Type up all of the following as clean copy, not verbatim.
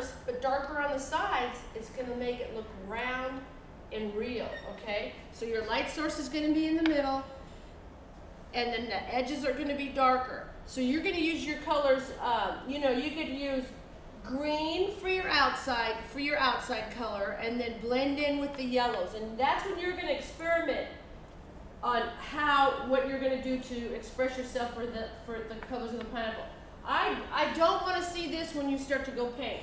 colors, but darker on the sides, it's going to make it look round and real, okay? So your light source is going to be in the middle, and then the edges are going to be darker. So you're going to use your colors, you know, you could use green for your outside color, and then blend in with the yellows. And that's when you're going to experiment on what you're going to do to express yourself for the colors of the pineapple. I don't want to see this when you start to go paint.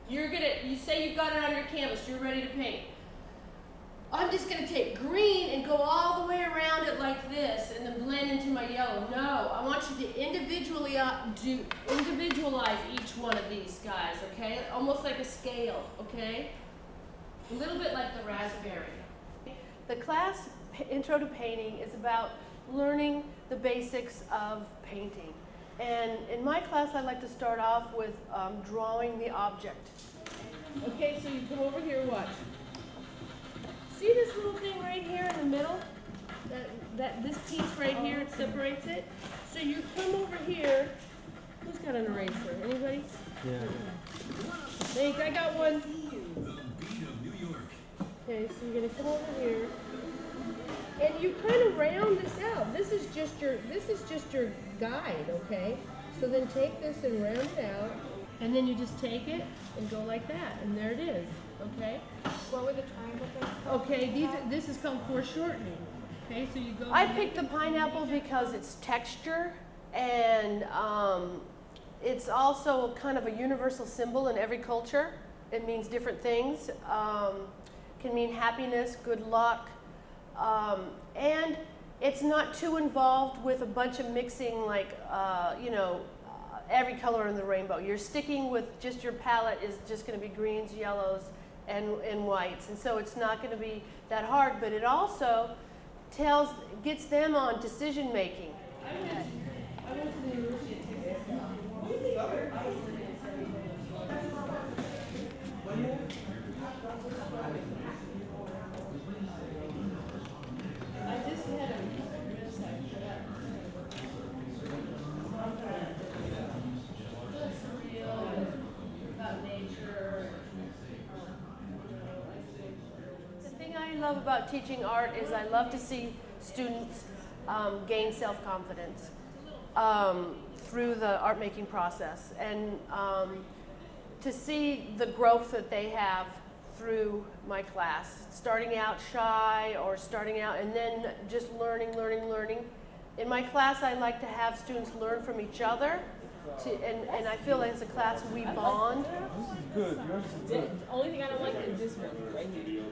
You say you've got it on your canvas, you're ready to paint. I'm just going to take green and go all the way around it like this and then blend into my yellow. No, I want you to individualize each one of these guys, okay? Almost like a scale, okay? A little bit like the raspberry. The class Intro to Painting is about learning the basics of painting. And in my class, I like to start off with drawing the object. Okay, so you come over here, watch. See this little thing right here in the middle? This piece right here, it separates it. So you come over here. Who's got an eraser? Anybody? Yeah. Thanks, I got one. Okay, so you're gonna come over here, and you kind of round this out. This is just your guide, okay? So then take this and round it out, and then you just take it and go like that, and there it is, okay? What were the triangle things called? Okay, this is called foreshortening. Okay, so you go. I picked the pineapple because it's texture, and it's also kind of a universal symbol in every culture. It means different things. Can mean happiness, good luck, and it's not too involved with a bunch of mixing, like you know, every color in the rainbow. You're sticking with just your palette is just going to be greens, yellows, and whites, and so it's not going to be that hard. But it also gets them on decision making. I went to the University of Texas. I just had a website set up. Surreal, about nature. The thing I love about teaching art is I love to see students gain self-confidence through the art making process, and to see the growth that they have through my class, starting out shy or starting out and then just learning. In my class, I like to have students learn from each other, and I feel as a class we bond. Good. The only thing I don't like is this one right here.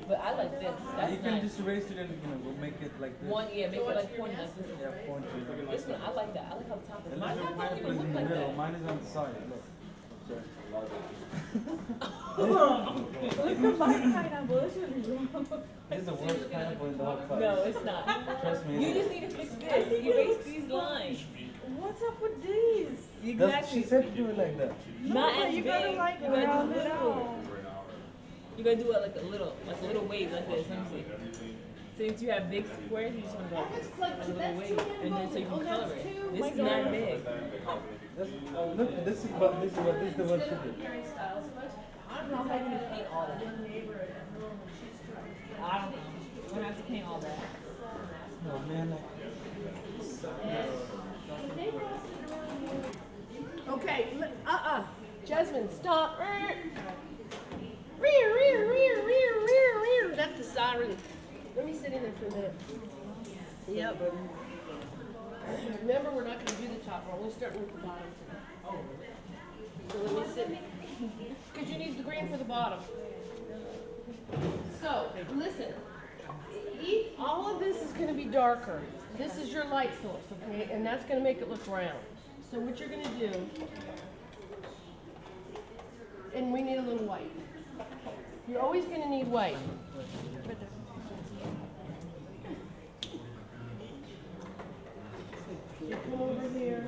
But I like this. That's you can nice. just erase it and make it like this. One, yeah, make it like pointy like this. Yeah, pointy. This one, I like that. I like how the top is. And Mine look, don't pineapple even is in look the like middle. that. Mine is on the side. Look. Look at my pineapple. This should be wrong. This is the worst pineapple in the whole class. No, it's not. Trust me. You just need to fix this. Erase these lines. What's up with these? Exactly. She said to do it like that. Not as you big. gotta like You gotta round do it out. You gotta do it like a little wave like this. Let me see. Since you have big squares, you just want to go a little wave, and then so you can color it. This is not big. Look, this is what the one should do. I'm not having to paint all that. I don't know. We're gonna have to paint all that. Oh man. Okay, Jasmine, stop. That's the siren. Let me sit in there for a minute. Yep. Remember, we're not going to do the top. We're only starting with the bottom. So let me sit. Because you need the green for the bottom. So, listen. All of this is going to be darker. This is your light source, okay? And that's going to make it look round. So what you're going to do, and we need a little white. You're always going to need white. You come over here.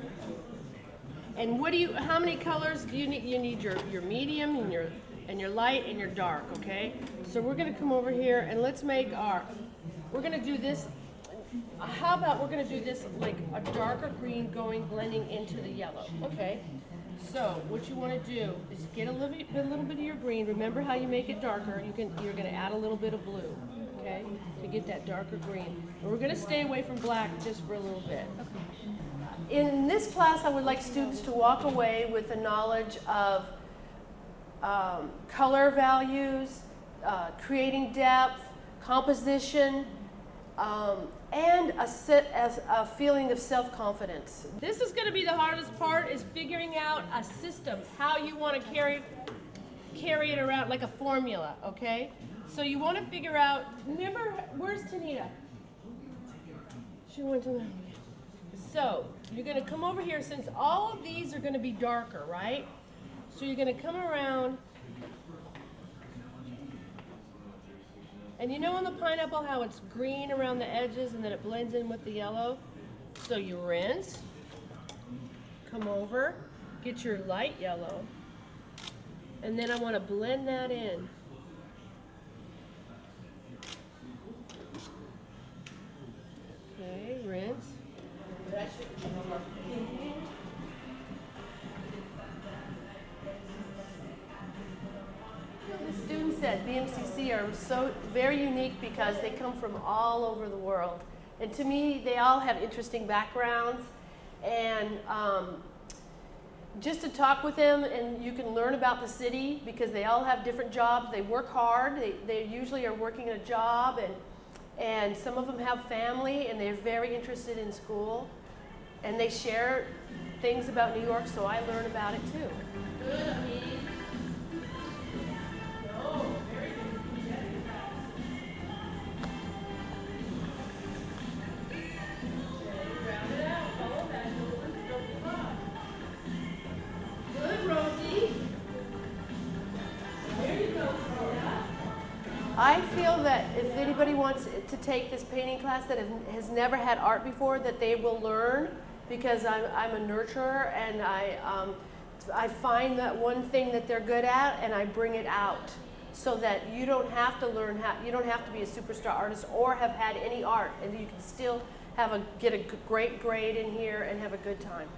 And how many colors do you need? You need your medium and your light and your dark, okay? So we're going to come over here and let's make we're going to do this. How about we're going to do this like a darker green blending into the yellow, okay? So what you want to do is get a little bit of your green. Remember how you make it darker. You're going to add a little bit of blue, okay, to get that darker green. And we're going to stay away from black just for a little bit. In this class, I would like students to walk away with the knowledge of color values, creating depth, composition, and a feeling of self-confidence. This is going to be the hardest part, is figuring out a system, how you want to carry it around, like a formula, okay? So you want to figure out, remember, where's Tanita? She went to the... So you're going to come over here, since all of these are going to be darker, right? So you're going to come around, and you know on the pineapple how it's green around the edges and then it blends in with the yellow? So you rinse, come over, get your light yellow, and then I want to blend that in. Okay, rinse. The students at BMCC are so very unique because they come from all over the world. And to me, they all have interesting backgrounds. And just to talk with them, and you can learn about the city because they all have different jobs. They work hard. They usually are working a job, and some of them have family, and they're very interested in school. And they share things about New York, so I learn about it too. Good, Amin. No, very good. Round it out, follow that. Don't be hot. Good, Rosie. There you go, Florida. I feel that if anybody wants to take this painting class that has never had art before, that they will learn, because I'm a nurturer, and I find that one thing that they're good at and I bring it out, so that you don't have to learn you don't have to be a superstar artist or have had any art, and you can still get a great grade in here and have a good time.